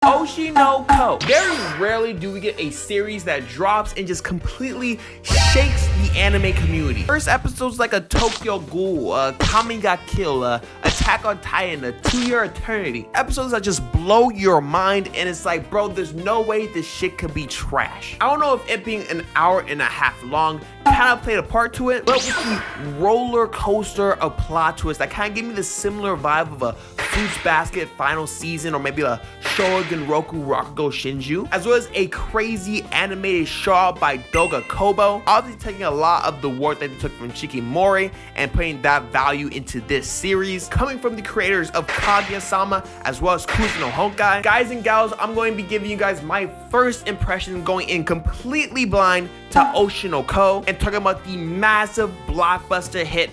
Oshi No Ko. Very rarely do we get a series that drops and just completely shakes the anime community. First episodes like a Tokyo Ghoul, Kami Ga Kill, Attack on Titan, a 2-Year Eternity. Episodes that just blow your mind and it's like, bro, there's no way this shit could be trash. I don't know if it being an hour and a half long kind of played a part to it, but with the roller coaster of plot twists that kind of gave me the similar vibe of a Fruits Basket final season, or maybe a Shogun Roku Rakugo Shinju, as well as a crazy animated show by Doga Kobo, obviously taking a lot of the work that they took from Shikimori and putting that value into this series, coming from the creators of Kaguya-sama as well as Kuzu no Honkai. Guys and gals, I'm going to be giving you guys my first impression going in completely blind to Oshi No Ko and talking about the massive blockbuster hit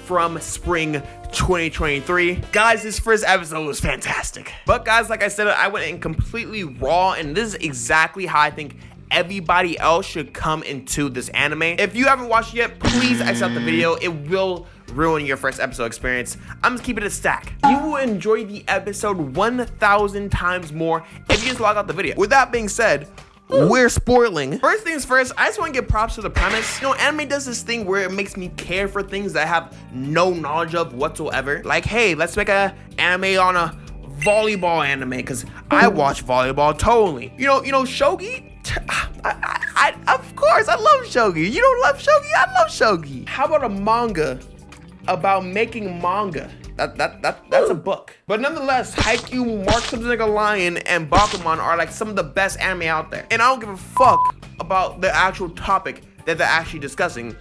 from spring 2023. Guys, this first episode was fantastic. But guys, like I said, I went in completely raw, and this is exactly how I think everybody else should come into this anime. If you haven't watched it yet, please accept the video. It will ruin your first episode experience. I'm just keeping it a stack. You will enjoy the episode 1,000 times more if you just log out the video. With that being said, we're spoiling. First things first, I just want to give props to the premise. You know, anime does this thing where it makes me care for things that I have no knowledge of whatsoever. Like, hey, let's make a anime on a volleyball anime, because I watch volleyball totally. You know, shogi? Of course, I love shogi. You don't love shogi? I love shogi. How about a manga about making manga? That's a book. But nonetheless, Haikyuu, Mark Something Like a Lion, and Bakuman are like some of the best anime out there. And I don't give a fuck about the actual topic that they're actually discussing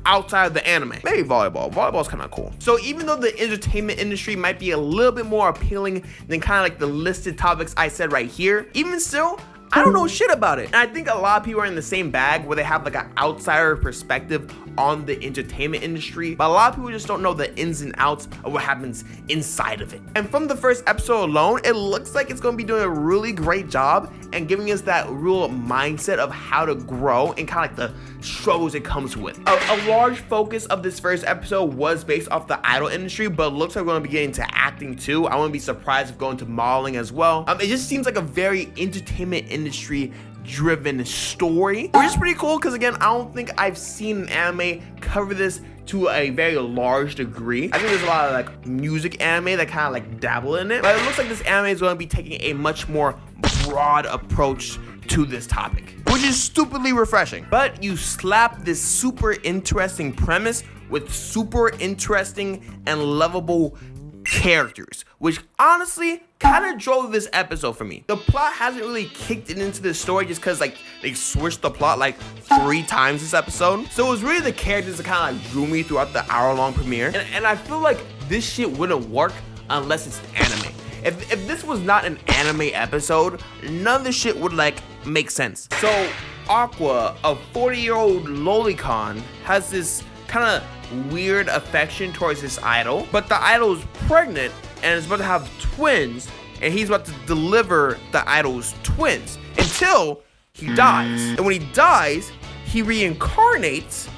outside of the anime. Maybe volleyball. Volleyball's kind of cool. So even though the entertainment industry might be a little bit more appealing than kind of like the listed topics I said right here, even still, I don't know shit about it. And I think a lot of people are in the same bag where they have like an outsider perspective on the entertainment industry, but a lot of people just don't know the ins and outs of what happens inside of it. And from the first episode alone, it looks like it's going to be doing a really great job and giving us that real mindset of how to grow and kind of like the struggles it comes with. A large focus of this first episode was based off the idol industry, but it looks like we're going to be getting into acting too. I wouldn't be surprised if going to modeling as well. It just seems like a very entertainment industry driven story, which is pretty cool because again, I don't think I've seen an anime cover this to a very large degree. I think there's a lot of like music anime that kind of like dabble in it, but it looks like this anime is going to be taking a much more broad approach to this topic, which is stupidly refreshing. But you slap this super interesting premise with super interesting and lovable characters, which honestly kind of drove this episode for me. The plot hasn't really kicked it into the story just because like they switched the plot like 3 times this episode. So it was really the characters that kind of like drew me throughout the hour-long premiere. And I feel like this shit wouldn't work unless it's anime. If this was not an anime episode, none of this shit would like make sense. So Aqua, a 40-year-old lolicon, has this kind of weird affection towards his idol, but the idol is pregnant and is about to have twins, and he's about to deliver the idol's twins until he dies. And when he dies, he reincarnates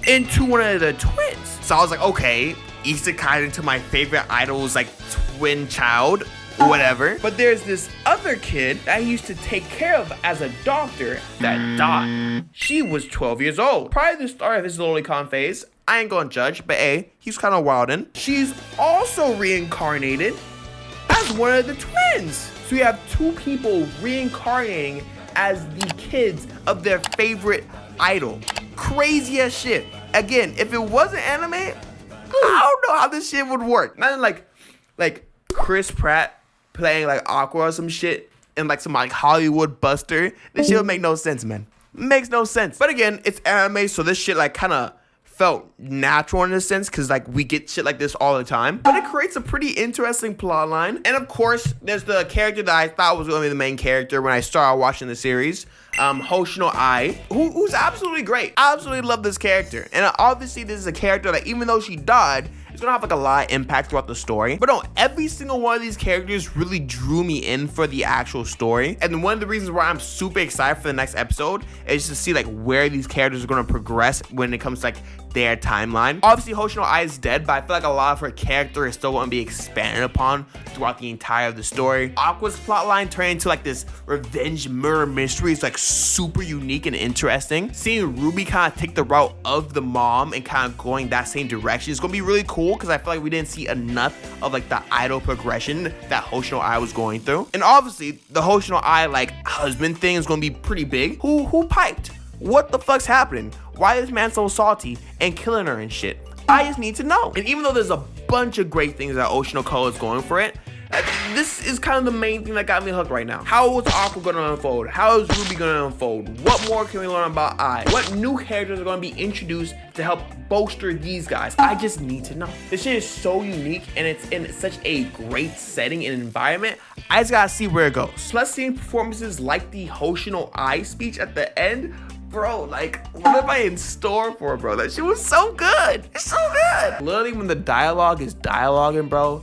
into one of the twins. So I was like, okay, isekai into my favorite idol's like twin child, whatever. But there's this other kid that he used to take care of as a doctor that died. She was 12 years old. Prior to the start of his lolicon phase, I ain't gonna judge, but hey, he's kind of wildin'. She's also reincarnated as one of the twins. So you have 2 people reincarnating as the kids of their favorite idol. Crazy as shit. Again, if it wasn't anime, I don't know how this shit would work. Not like Chris Pratt playing like Aqua or some shit in like some like Hollywood buster. This shit would make no sense, man. Makes no sense. But again, it's anime, so this shit like kind of felt natural in a sense because like we get shit like this all the time. But it creates a pretty interesting plot line. And of course, there's the character that I thought was going to be the main character when I started watching the series, Hoshino Ai, who's absolutely great. I absolutely love this character. And obviously this is a character that even though she died, it's gonna have like a lot of impact throughout the story. But no, every single one of these characters really drew me in for the actual story. And one of the reasons why I'm super excited for the next episode is to see like where these characters are gonna progress when it comes to like their timeline. Obviously, Hoshi no Ai is dead, but I feel like a lot of her character is still going to be expanded upon throughout the entire of the story. Aqua's plotline turned into like this revenge murder mystery is like super unique and interesting. Seeing Ruby kind of take the route of the mom and kind of going that same direction is going to be really cool because I feel like we didn't see enough of like the idol progression that Hoshi no Ai was going through. And obviously, the Hoshi no Ai like husband thing is going to be pretty big. Who piped? What the fuck's happening? Why is this man so salty and killing her and shit? I just need to know. And even though there's a bunch of great things that Oshi no Ko is going for it, this is kind of the main thing that got me hooked right now. How is Aqua gonna unfold? How is Ruby gonna unfold? What more can we learn about Ai? What new characters are gonna be introduced to help bolster these guys? I just need to know. This shit is so unique and it's in such a great setting and environment. I just gotta see where it goes. Plus seeing performances like the Hoshi no Ai speech at the end, bro, like, what am I in store for, bro? That shit was so good. It's so good. Literally, when the dialogue is dialoguing, bro,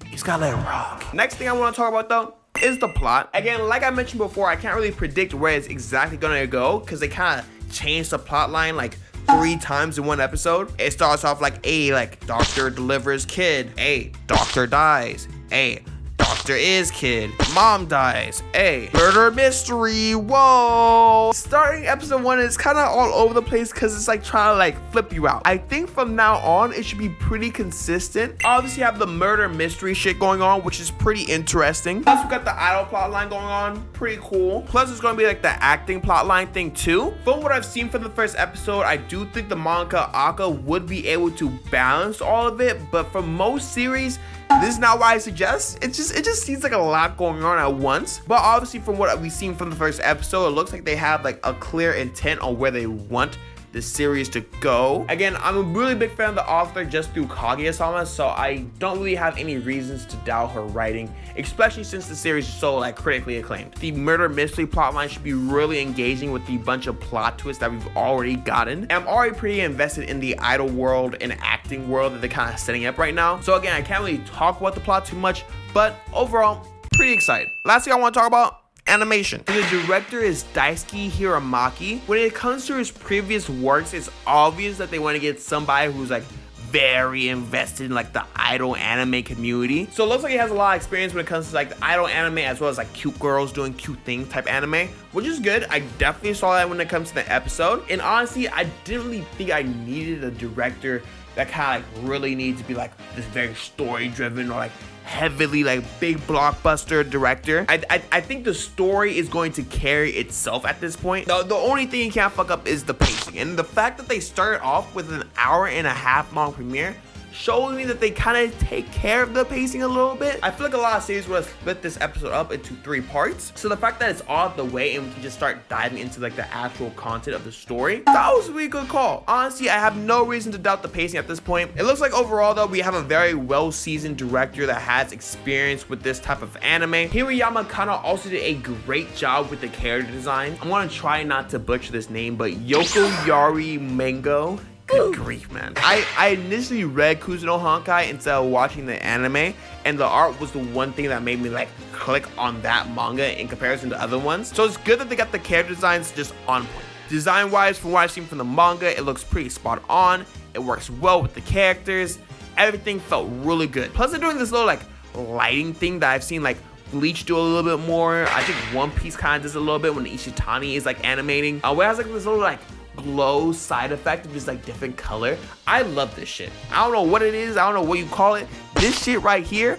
you just gotta let it rock. Next thing I want to talk about, though, is the plot. Again, like I mentioned before, I can't really predict where it's exactly gonna go because they kind of changed the plot line, like, 3 times in one episode. It starts off like, A, like, doctor delivers kid. A, doctor dies. A, doctor is kid. Mom dies. A, murder mystery. Whoa. Starting episode 1 is kind of all over the place because it's like trying to like flip you out. I think from now on it should be pretty consistent. Obviously you have the murder mystery shit going on, which is pretty interesting. Plus we got the idol plot line going on, pretty cool. Plus it's going to be like the acting plot line thing too. From what I've seen from the first episode, I do think the manga Aka would be able to balance all of it, but for most series, this is not what I suggest. It just seems like a lot going on at once. But obviously from what we've seen from the first episode, it looks like they have like a clear intent on where they want the series to go. Again, I'm a really big fan of the author just through Kaguya-sama, so I don't really have any reasons to doubt her writing, especially since the series is so like critically acclaimed. The murder mystery plotline should be really engaging with the bunch of plot twists that we've already gotten. And I'm already pretty invested in the idol world and acting world that they're kind of setting up right now. So again, I can't really talk about the plot too much, but overall, pretty excited. Last thing I want to talk about, animation. The director is Daisuke Hiramaki. When it comes to his previous works, it's obvious that they want to get somebody who's like very invested in like the idol anime community. So it looks like he has a lot of experience when it comes to like the idol anime as well as like cute girls doing cute things type anime, which is good. I definitely saw that when it comes to the episode. And honestly, I didn't really think I needed a director that kind of like really needs to be like this very story driven or like heavily like big blockbuster director. I think the story is going to carry itself at this point. The only thing you can't fuck up is the pacing, and the fact that they started off with an 1.5 hour long premiere shows me that they kind of take care of the pacing a little bit. I feel like a lot of series would have split this episode up into 3 parts. So the fact that it's all out the way and we can just start diving into like the actual content of the story, that was a really good call. Honestly, I have no reason to doubt the pacing at this point. It looks like overall though, we have a very well-seasoned director that has experience with this type of anime. Hirayama kind of also did a great job with the character design. I'm gonna try not to butcher this name, but Yoko Yari Mango. Good grief, man. I initially read Kuzuno Honkai instead of watching the anime, and the art was the one thing that made me like click on that manga in comparison to other ones. So it's good that they got the character designs just on point. Design wise, from what I've seen from the manga, it looks pretty spot on. It works well with the characters. Everything felt really good. Plus they're doing this little like lighting thing that I've seen like Bleach do a little bit more. I think One Piece kind of does a little bit when Ishitani is like animating. Where it has like this little like glow side effect of just like different color. I love this shit. I don't know what it is. I don't know what you call it. This shit right here,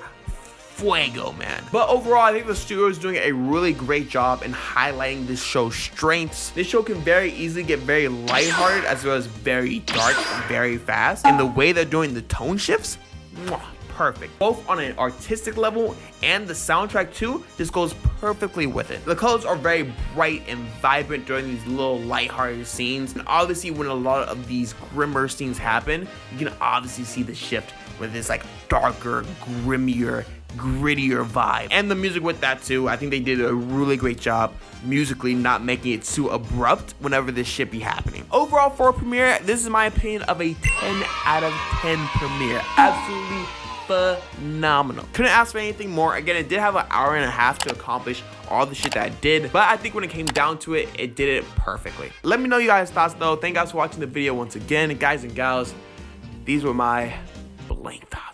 fuego, man. But overall, I think the studio is doing a really great job in highlighting this show's strengths. This show can very easily get very lighthearted as well as very dark very fast. And the way they're doing the tone shifts, perfect. Both on an artistic level and the soundtrack too, this goes perfectly with it. The colors are very bright and vibrant during these little lighthearted scenes. And obviously when a lot of these grimmer scenes happen, you can obviously see the shift with this like darker, grimmier, grittier vibe. And the music with that too, I think they did a really great job musically, not making it too abrupt whenever this shit be happening. Overall for a premiere, this is my opinion of a 10 out of 10 premiere. Absolutely phenomenal. Couldn't ask for anything more. Again, it did have an 1.5 hours to accomplish all the shit that it did. But I think when it came down to it, it did it perfectly. Let me know you guys' thoughts though. Thank you guys for watching the video once again. Guys and gals, these were my blank thoughts.